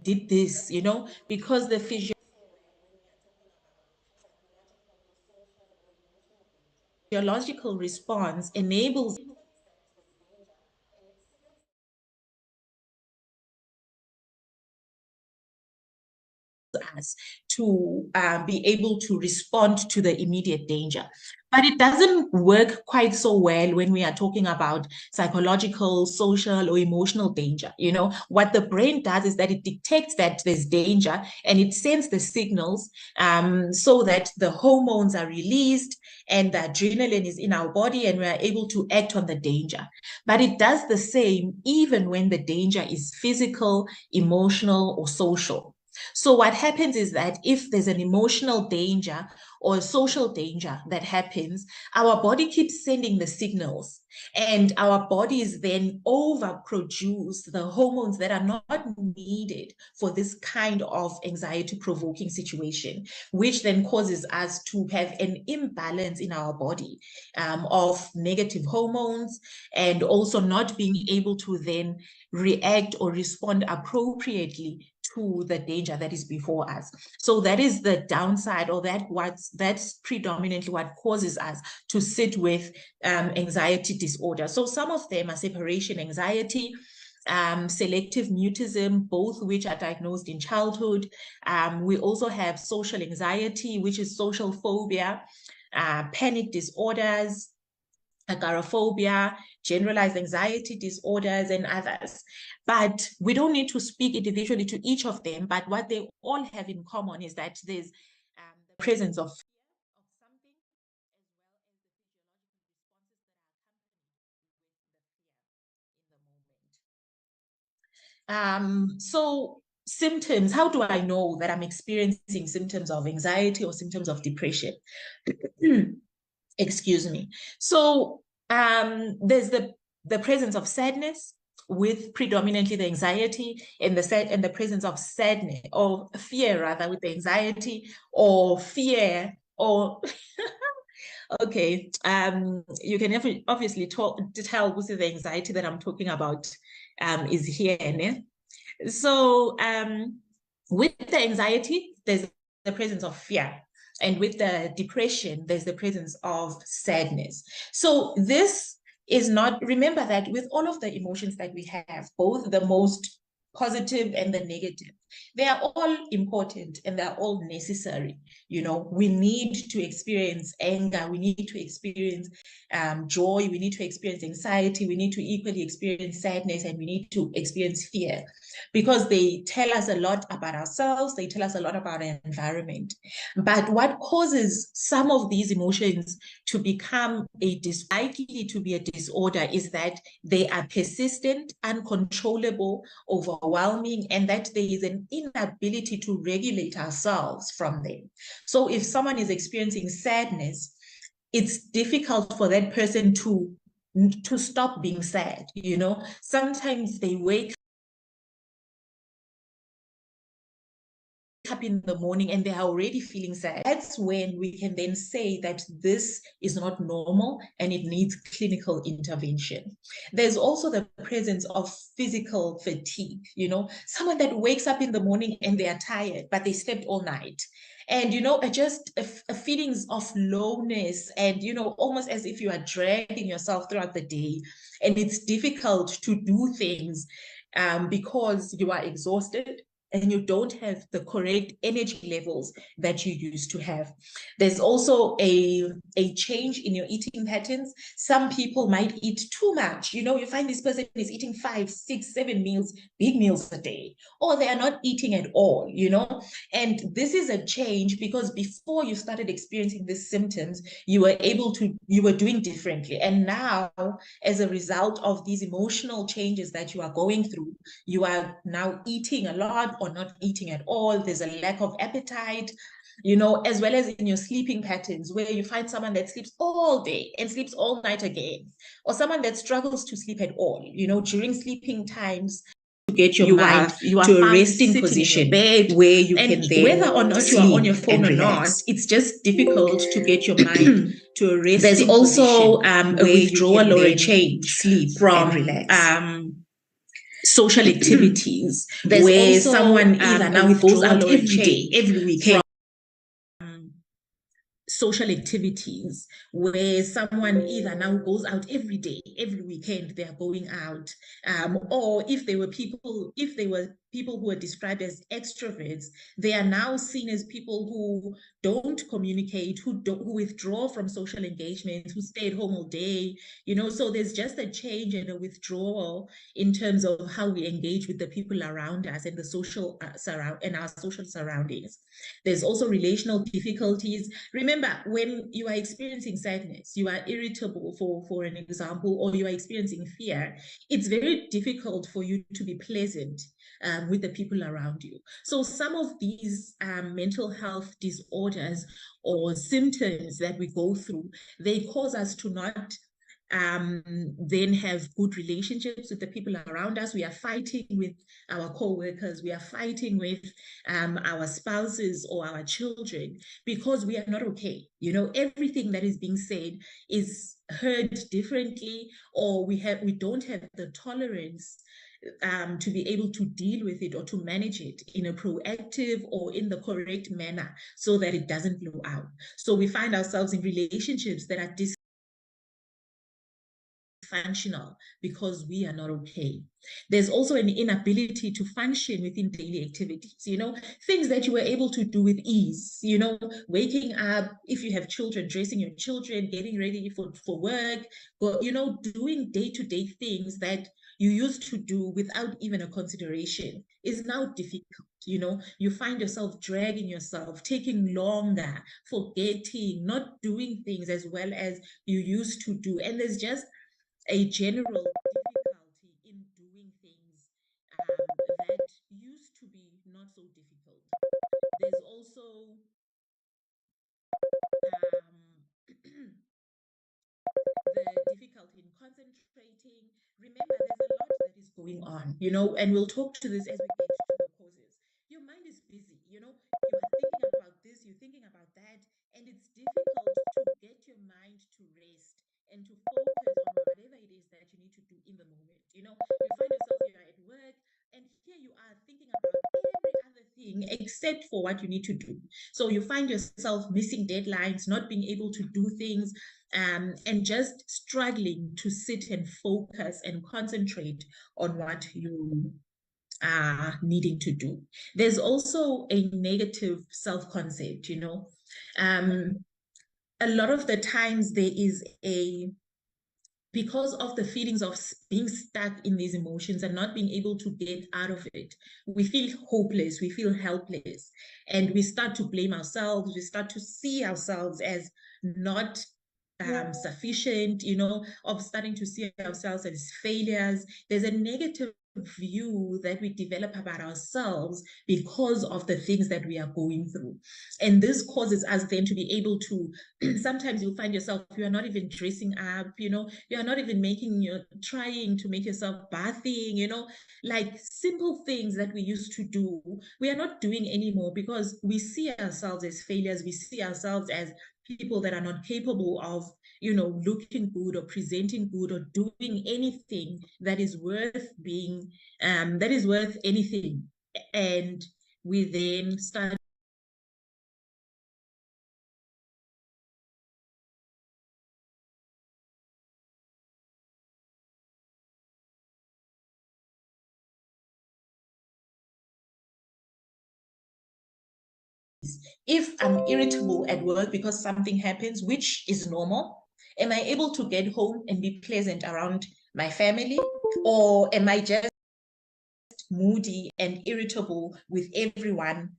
did this, because the physiological response enables us to be able to respond to the immediate danger. But it doesn't work quite so well when we are talking about psychological, social, or emotional danger. What the brain does is that it detects that there's danger and it sends the signals so that the hormones are released and the adrenaline is in our body and we are able to act on the danger. But it does the same even when the danger is physical, emotional, or social. So what happens is that if there's an emotional danger or a social danger that happens, our body keeps sending the signals, and our bodies then overproduce the hormones that are not needed for this kind of anxiety-provoking situation, which then causes us to have an imbalance in our body of negative hormones, and also not being able to then react or respond appropriately to the danger that is before us. So that is the downside, or that's predominantly what causes us to sit with anxiety disorder. So some of them are separation anxiety, selective mutism, both which are diagnosed in childhood. We also have social anxiety, which is social phobia, panic disorders, agoraphobia, generalized anxiety disorders, and others. But we don't need to speak individually to each of them, but what they all have in common is that there's the presence of something, as well as the physiological responses that are accompanied with the fear in the moment. So symptoms, how do I know that I'm experiencing symptoms of anxiety or symptoms of depression? Excuse me. So there's the presence of sadness with predominantly the anxiety, and the presence of sadness or fear rather with the anxiety, or fear or okay. You can obviously tell what's the anxiety that I'm talking about is here. Ne? So with the anxiety, there's the presence of fear. And with the depression, there's the presence of sadness. So this is not, remember that with all of the emotions that we have, both the most positive and the negative, they are all important and they're all necessary. We need to experience anger, we need to experience joy, we need to experience anxiety, we need to equally experience sadness, and we need to experience fear, because they tell us a lot about ourselves, they tell us a lot about our environment. But what causes some of these emotions to become likely to be a disorder is that they are persistent, uncontrollable, overwhelming, and that there is an inability to regulate ourselves from them. So if someone is experiencing sadness, it's difficult for that person to stop being sad. Sometimes they wake up in the morning and they are already feeling sad. That's when we can then say that this is not normal and it needs clinical intervention. There's also the presence of physical fatigue, someone that wakes up in the morning and they are tired, but they slept all night. And, just a feelings of lowness and, almost as if you are dragging yourself throughout the day. And it's difficult to do things because you are exhausted and you don't have the correct energy levels that you used to have. There's also a change in your eating patterns. Some people might eat too much. You find this person is eating 5, 6, 7 meals, big meals a day, or they are not eating at all, And this is a change because before you started experiencing these symptoms, you were doing differently. And now, as a result of these emotional changes that you are going through, you are now eating a lot or not eating at all. There's a lack of appetite, as well as in your sleeping patterns, where you find someone that sleeps all day and sleeps all night again, or someone that struggles to sleep at all, during sleeping times, to get your mind to a resting position bed where you can then whether or not you are on your phone or not, it's just difficult to get your mind to a resting position. There's also a withdrawal or a change sleep from social activities where also, someone either now goes out every day, every weekend. Social activities where someone either now goes out every day, every weekend they are going out, or if they were people who are described as extroverts, they are now seen as people who don't communicate, who withdraw from social engagements, who stay at home all day, so there's just a change and a withdrawal in terms of how we engage with the people around us and the social our social surroundings. There's also relational difficulties. Remember, when you are experiencing sadness, you are irritable, for an example, or you are experiencing fear, it's very difficult for you to be pleasant with the people around you. So some of these mental health disorders or symptoms that we go through, they cause us to not then have good relationships with the people around us. We are fighting with our co-workers, we are fighting with our spouses or our children because we are not okay. Everything that is being said is heard differently, or we don't have the tolerance to be able to deal with it or to manage it in a proactive or in the correct manner so that it doesn't blow out. So we find ourselves in relationships that are dysfunctional because we are not okay. There's also an inability to function within daily activities, things that you were able to do with ease, waking up, if you have children, dressing your children, getting ready for work, doing day-to-day things that you used to do without even a consideration is now difficult. You find yourself dragging yourself, taking longer, forgetting, not doing things as well as you used to do. And there's just a general difficulty in doing things that used to be not so difficult. There's also the difficulty in concentrating. Remember, there's a lot that is going on, and we'll talk to this as we get to the causes. Your mind is busy, you are thinking about this, you're thinking about that, and it's difficult to get your mind to rest and to focus on whatever it is that you need to do in the moment. You find yourself, you're at work, and here you are thinking about every other thing except for what you need to do. So you find yourself missing deadlines, not being able to do things, and just struggling to sit and focus and concentrate on what you are needing to do. There's also a negative self-concept, a lot of the times there is because of the feelings of being stuck in these emotions and not being able to get out of it, we feel hopeless, we feel helpless, and we start to blame ourselves, we start to see ourselves as not sufficient, of starting to see ourselves as failures. There's a negative view that we develop about ourselves because of the things that we are going through. And this causes us then to be able to, sometimes you'll find yourself, you are not even dressing up, you are not even trying to make yourself bathing, like simple things that we used to do, we are not doing anymore because we see ourselves as failures. We see ourselves as people that are not capable of, looking good or presenting good or doing anything that is worth being, that is worth anything. And we then start if I'm irritable at work because something happens, which is normal, am I able to get home and be pleasant around my family? Or am I just moody and irritable with everyone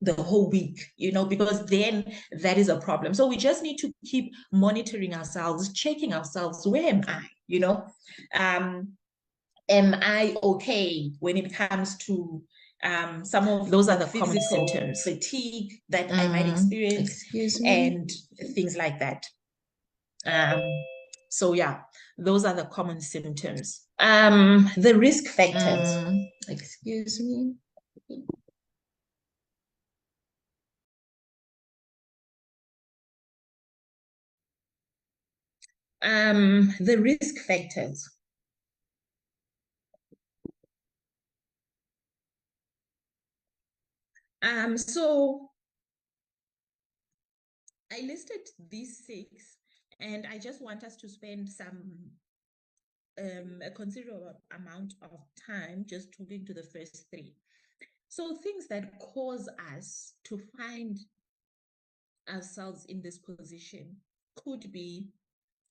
the whole week, because then that is a problem. So we just need to keep monitoring ourselves, checking ourselves. Where am I? Am I okay when it comes to some of those are the common symptoms, fatigue that I might experience, and things like that. So yeah, those are the common symptoms. The risk factors. Excuse me. The risk factors. So I listed these 6, and I just want us to spend a considerable amount of time just talking to the first 3. So things that cause us to find ourselves in this position could be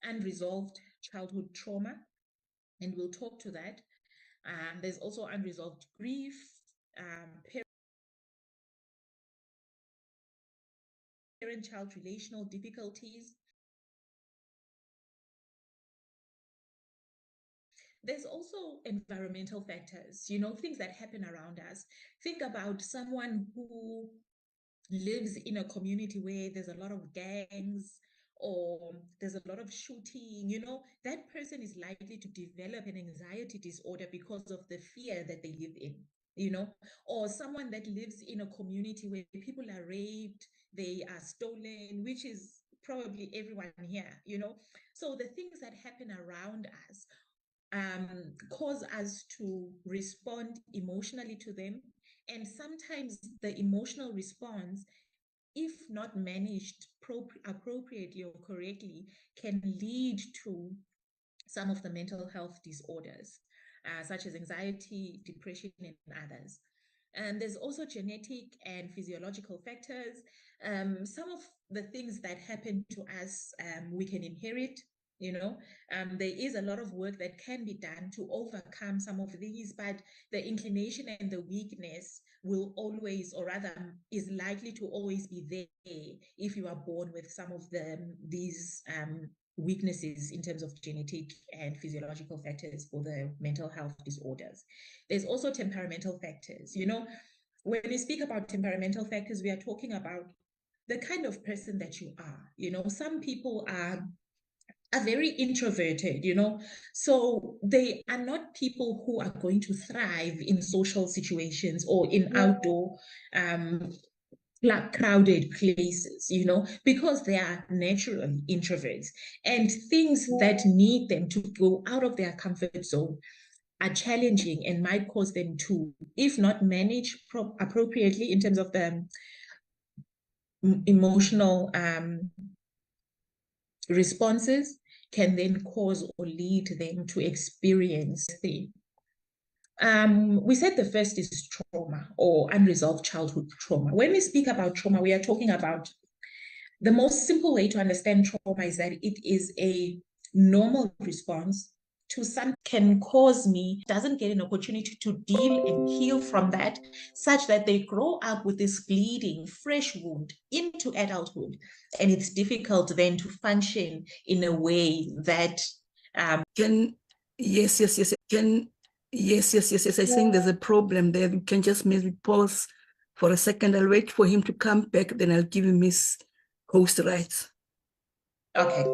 unresolved childhood trauma, and we'll talk to that. There's also unresolved grief, parent-child relational difficulties. There's also environmental factors, things that happen around us. Think about someone who lives in a community where there's a lot of gangs or there's a lot of shooting, that person is likely to develop an anxiety disorder because of the fear that they live in, or someone that lives in a community where people are raped, they are stolen, which is probably everyone here, So the things that happen around us cause us to respond emotionally to them. And sometimes the emotional response, if not managed appropriately or correctly, can lead to some of the mental health disorders, such as anxiety, depression, and others. And there's also genetic and physiological factors. Some of the things that happen to us, we can inherit. There is a lot of work that can be done to overcome some of these, but the inclination and the weakness will always, or rather is likely to always be there if you are born with some of these weaknesses in terms of genetic and physiological factors for the mental health disorders. There's also temperamental factors. When we speak about temperamental factors, we are talking about the kind of person that you are. Some people are very introverted, so they are not people who are going to thrive in social situations or in outdoor crowded places, because they are naturally introverts, and things that need them to go out of their comfort zone are challenging and might cause them to, if not managed appropriately in terms of the emotional responses, can then cause or lead them to experience the we said the first is trauma or unresolved childhood trauma. When we speak about trauma, we are talking about the most simple way to understand trauma is that it is a normal response to something can cause me, doesn't get an opportunity to deal and heal from that, such that they grow up with this bleeding, fresh wound into adulthood. And it's difficult then to function in a way that Yes. I think there's a problem there. You can just maybe pause for a second. I'll wait for him to come back, then I'll give him his host rights. Okay.